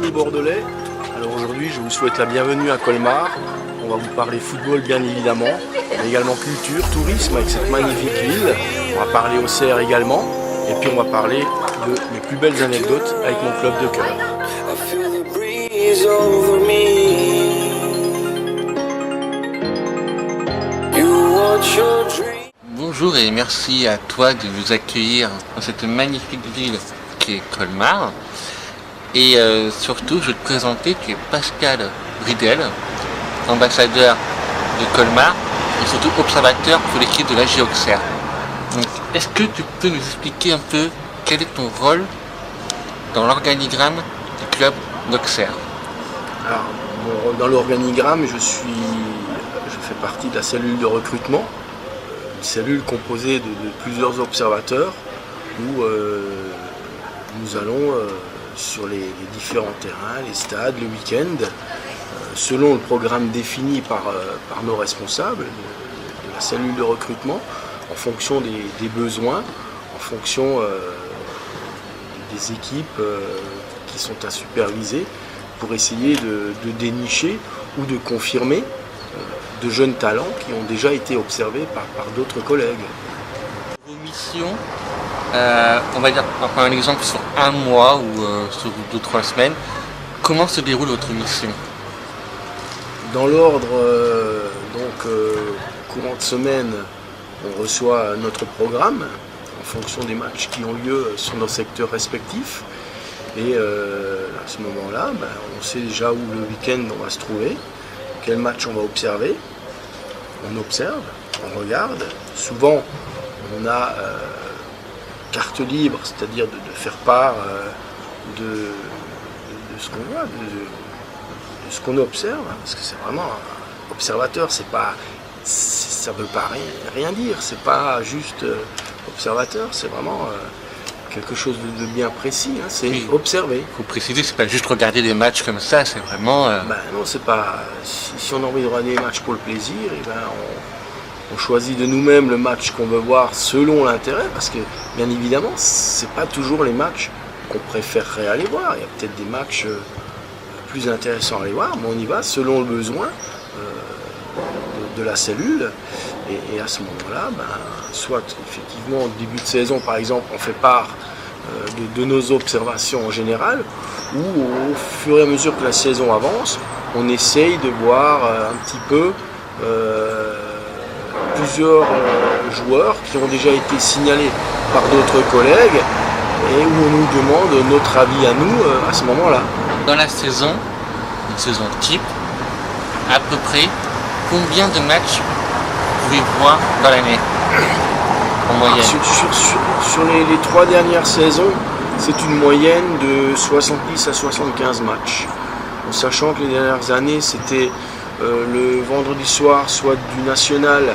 les Bordelais. Alors aujourd'hui, je vous souhaite la bienvenue à Colmar. On va vous parler football bien évidemment, mais également culture, tourisme avec cette magnifique ville. On va parler Auxerre également, et puis on va parler de mes plus belles anecdotes avec mon club de cœur. Bonjour et merci à toi de nous accueillir dans cette magnifique ville qui est Colmar. Et surtout, je vais te présenter, tu es Pascal Bridel, ambassadeur de Colmar et surtout observateur pour l'équipe de l'AG Auxerre. Donc, est-ce que tu peux nous expliquer un peu quel est ton rôle dans l'organigramme du club d'Auxerre? Alors, dans l'organigramme, je fais partie de la cellule de recrutement, une cellule composée de plusieurs observateurs où nous allons sur les différents terrains, les stades, le week-end, selon le programme défini par nos responsables de la cellule de recrutement, en fonction des besoins, en fonction des équipes qui sont à superviser, pour essayer de dénicher ou de confirmer de jeunes talents qui ont déjà été observés par d'autres collègues. Vos missions, on va dire, on prend un exemple sur un mois ou sur 2-3 semaines, comment se déroule votre mission? Dans l'ordre, courant de semaine, on reçoit notre programme en fonction des matchs qui ont lieu sur nos secteurs respectifs. Et à ce moment-là, on sait déjà où le week-end on va se trouver, quel match on va observer. On observe, on regarde. Souvent, on a carte libre, c'est-à-dire de faire part de ce qu'on voit, de ce qu'on observe, parce que c'est vraiment un observateur, ça ne veut pas rien dire, c'est pas juste observateur, c'est vraiment quelque chose de bien précis, hein, c'est oui. Observer. Il faut préciser, c'est pas juste regarder des matchs comme ça, c'est vraiment... non, c'est pas... Si on a envie de regarder des matchs pour le plaisir, on choisit de nous-mêmes le match qu'on veut voir selon l'intérêt, parce que, bien évidemment, c'est pas toujours les matchs qu'on préférerait aller voir. Il y a peut-être des matchs plus intéressants à aller voir, mais on y va selon le besoin de la cellule. Et à ce moment-là, soit effectivement au début de saison, par exemple, on fait part de nos observations en général, ou au fur et à mesure que la saison avance, on essaye de voir un petit peu plusieurs joueurs qui ont déjà été signalés par d'autres collègues et où on nous demande notre avis à nous à ce moment-là. Dans la saison, une saison type, à peu près combien de matchs vous pouvez voir dans l'année en moyenne? Sur les 3 dernières saisons, c'est une moyenne de 70 à 75 matchs. En sachant que les dernières années, c'était le vendredi soir, soit du national,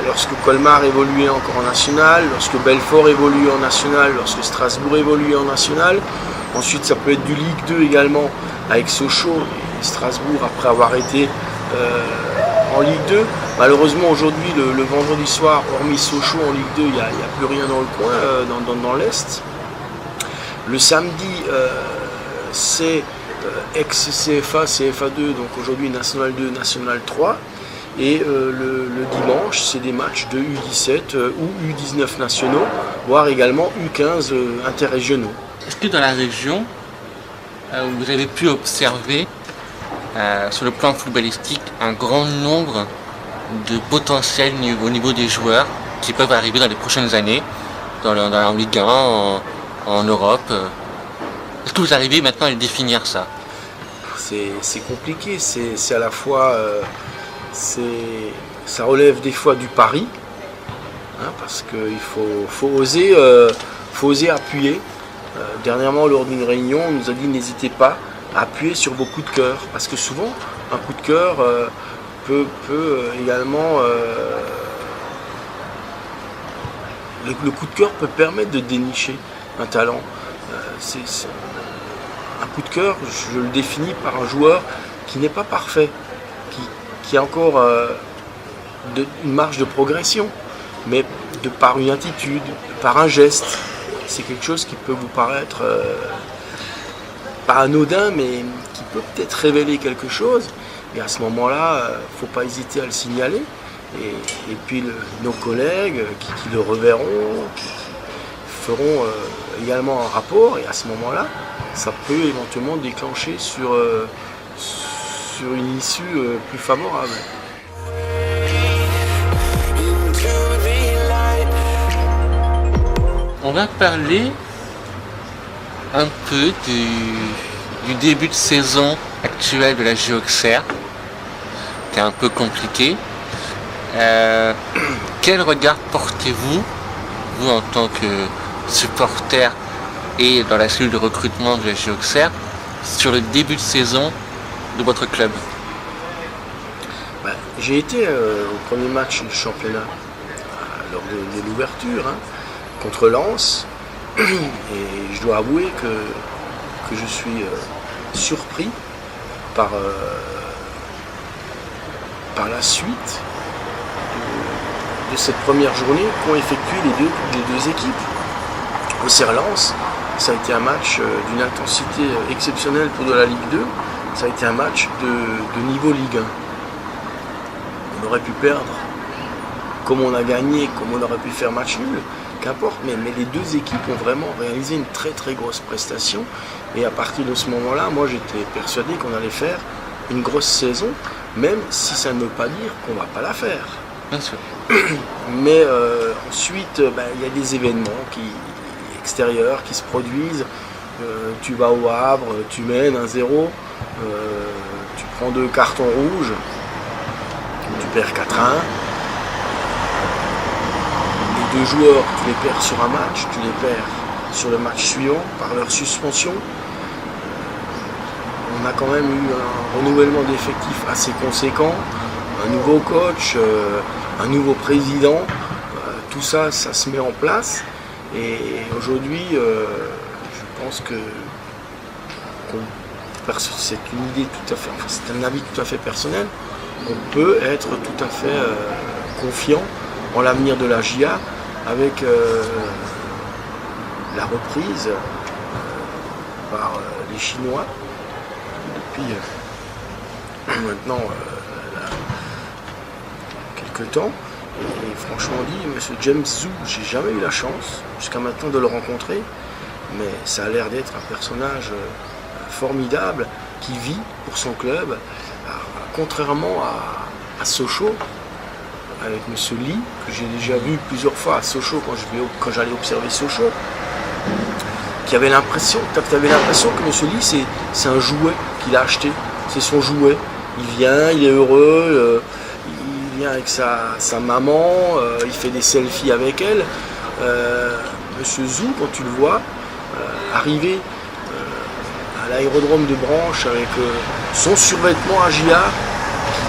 lorsque Colmar évoluait encore en national, lorsque Belfort évoluait en national, lorsque Strasbourg évoluait en national. Ensuite, ça peut être du Ligue 2 également, avec Sochaux et Strasbourg, après avoir été en Ligue 2. Malheureusement, aujourd'hui, le vendredi soir, hormis Sochaux en Ligue 2, il n'y a plus rien dans le coin, dans l'Est. Le samedi, c'est ex-CFA, CFA2, donc aujourd'hui National 2, National 3. Et le dimanche, c'est des matchs de U17 ou U19 nationaux, voire également U15 interrégionaux. Est-ce que dans la région, vous avez pu observer, sur le plan footballistique, un grand nombre de potentiels au niveau des joueurs qui peuvent arriver dans les prochaines années, en Ligue 1, en Europe? Est-ce que vous arrivez maintenant à définir ça? C'est compliqué, c'est à la fois... ça relève des fois du pari, hein, parce qu'il faut oser appuyer. Dernièrement, lors d'une réunion, on nous a dit n'hésitez pas à appuyer sur vos coups de cœur, parce que souvent, un coup de cœur peut également... le coup de cœur peut permettre de dénicher un talent. Un coup de cœur, je le définis par un joueur qui n'est pas parfait, qui a encore une marge de progression, mais par une attitude, par un geste. C'est quelque chose qui peut vous paraître pas anodin, mais qui peut peut-être révéler quelque chose. Et à ce moment-là, il ne faut pas hésiter à le signaler. Et puis nos collègues qui le reverront, qui feront également un rapport. Et à ce moment-là, ça peut éventuellement déclencher sur une issue plus favorable. On va parler un peu du début de saison actuel de la GIA, qui est un peu compliqué. Quel regard portez-vous, vous en tant que supporter et dans la cellule de recrutement de la GIA, sur le début de saison de votre club? J'ai été au premier match du championnat lors de l'ouverture contre Lens et je dois avouer que je suis surpris par la suite de cette première journée qu'ont effectué les deux équipes. Au Serlens, ça a été un match d'une intensité exceptionnelle pour de la Ligue 2. Ça a été un match de niveau Ligue 1. On aurait pu perdre, comme on a gagné, comme on aurait pu faire match nul, qu'importe. Mais les deux équipes ont vraiment réalisé une très très grosse prestation. Et à partir de ce moment-là, moi j'étais persuadé qu'on allait faire une grosse saison, même si ça ne veut pas dire qu'on ne va pas la faire. Bien sûr. Mais ensuite, il y a des événements extérieurs qui se produisent. Tu vas au Havre, tu mènes 1-0, tu prends 2 cartons rouges, tu perds 4-1. Les 2 joueurs, tu les perds sur un match, tu les perds sur le match suivant par leur suspension. On a quand même eu un renouvellement d'effectifs assez conséquent, un nouveau coach, un nouveau président, tout ça, ça se met en place. Et aujourd'hui, je pense que c'est une idée tout à fait, enfin c'est un avis tout à fait personnel, on peut être tout à fait confiant en l'avenir de la GIA avec la reprise par les Chinois depuis maintenant quelques temps. Et franchement dit, M. James Zhu, j'ai jamais eu la chance jusqu'à maintenant de le rencontrer, mais ça a l'air d'être un personnage formidable qui vit pour son club. Alors, contrairement à Sochaux, avec M. Lee, que j'ai déjà vu plusieurs fois à Sochaux quand j'allais observer Sochaux, tu avais l'impression que M. Lee c'est un jouet qu'il a acheté, c'est son jouet. Il vient, il est heureux, il vient avec sa maman, il fait des selfies avec elle. Monsieur Zhu, quand tu le vois arriver à l'aérodrome de Branche avec son survêtement à GIA,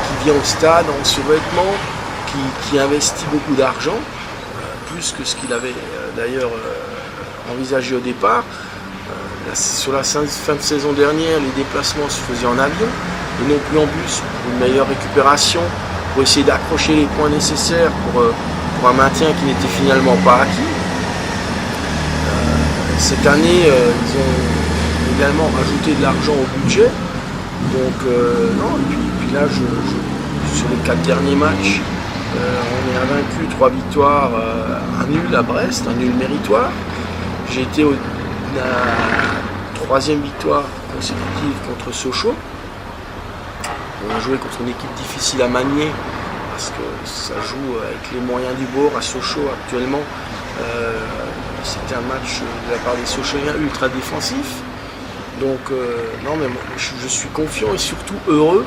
qui vient au stade en survêtement, qui investit beaucoup d'argent, plus que ce qu'il avait d'ailleurs envisagé au départ. Sur la fin de saison dernière, les déplacements se faisaient en avion et non plus en bus, pour une meilleure récupération, pour essayer d'accrocher les points nécessaires pour un maintien qui n'était finalement pas acquis. Cette année, ils ont également rajouté de l'argent au budget. Donc, non, et puis là, sur les 4 derniers matchs, on est invaincu, 3 victoires, un nul à Brest, un nul méritoire. J'ai été la 3e victoire consécutive contre Sochaux. On a joué contre une équipe difficile à manier parce que ça joue avec les moyens du bord à Sochaux actuellement. C'était un match de la part des Sochaliens ultra défensif. Donc non, mais moi, je suis confiant et surtout heureux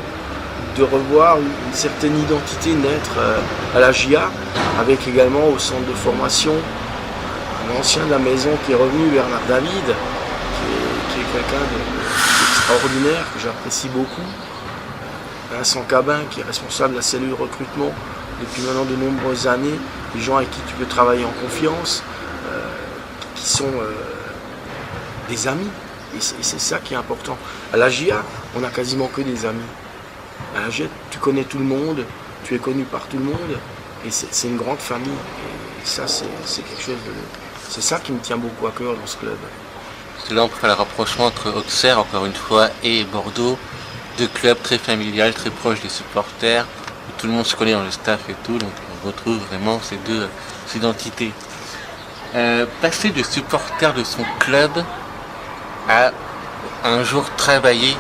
de revoir une certaine identité naître à la GIA, avec également au centre de formation un ancien de la maison qui est revenu, Bernard David, qui est quelqu'un d'extraordinaire, que j'apprécie beaucoup. Vincent Cabin, qui est responsable de la cellule recrutement depuis maintenant de nombreuses années, des gens avec qui tu peux travailler en confiance, qui sont des amis. Et c'est ça qui est important. À la GIA, on n'a quasiment que des amis. À la GIA, tu connais tout le monde, tu es connu par tout le monde, et c'est une grande famille. Et ça, c'est quelque chose de... C'est ça qui me tient beaucoup à cœur dans ce club. Parce que là, on peut faire le rapprochement entre Auxerre, encore une fois, et Bordeaux. Deux clubs très familiales, très proches des supporters, où tout le monde se connaît dans le staff et tout, donc on retrouve vraiment ces deux identités. Passer de supporter de son club à un jour travailler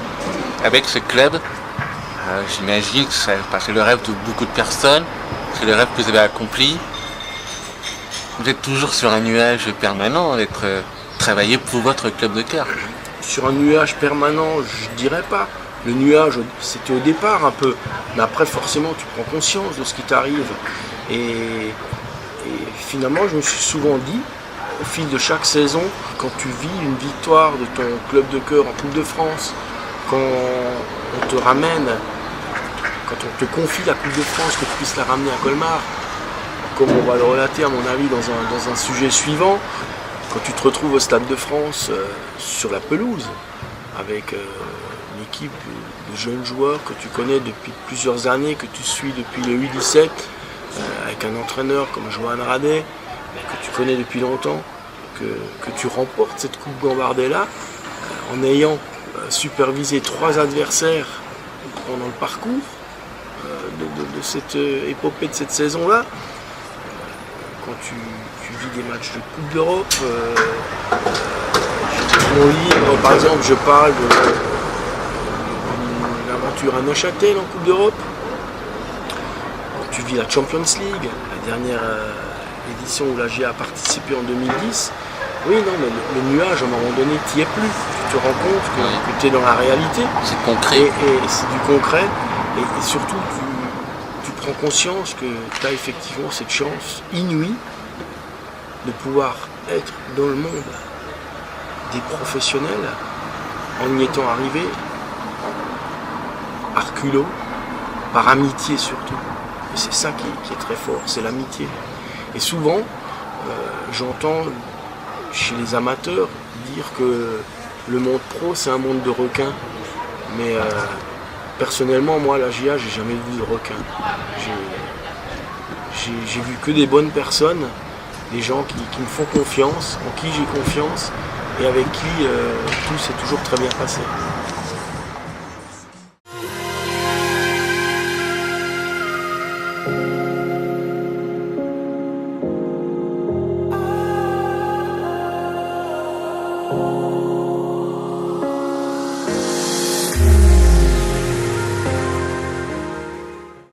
avec ce club, j'imagine que c'est le rêve de beaucoup de personnes, c'est le rêve que vous avez accompli. Vous êtes toujours sur un nuage permanent d'être travaillé pour votre club de cœur. Sur un nuage permanent, je dirais pas. Le nuage, c'était au départ un peu, mais après forcément tu prends conscience de ce qui t'arrive. Et finalement, je me suis souvent dit, au fil de chaque saison, quand tu vis une victoire de ton club de cœur en Coupe de France, quand on te ramène, quand on te confie la Coupe de France, que tu puisses la ramener à Colmar, comme on va le relater à mon avis dans un sujet suivant, quand tu te retrouves au Stade de France sur la pelouse, avec une équipe de jeunes joueurs que tu connais depuis plusieurs années, que tu suis depuis le U17, avec un entraîneur comme Johan Radet, que tu connais depuis longtemps, que tu remportes cette Coupe Gambardella en ayant supervisé 3 adversaires pendant le parcours de cette épopée de cette saison-là. Quand tu vis des matchs de Coupe d'Europe, dans mon livre, par exemple, je parle d'une aventure à Neuchâtel en Coupe d'Europe. Tu vis la Champions League, la dernière édition où la GIA a participé en 2010. Oui, non, mais le nuage, à un moment donné, tu n'y es plus. Tu te rends compte que tu es dans la réalité. C'est concret. Et c'est du concret. Et surtout, tu prends conscience que tu as effectivement cette chance inouïe de pouvoir être dans le monde des professionnels en y étant arrivé à reculons, par amitié surtout. Et c'est ça qui est très fort, c'est l'amitié. Et souvent, j'entends chez les amateurs dire que le monde pro c'est un monde de requins. Mais personnellement, moi, à la GIA, j'ai jamais vu de requins. J'ai vu que des bonnes personnes, des gens qui me font confiance, en qui j'ai confiance et avec qui tout s'est toujours très bien passé.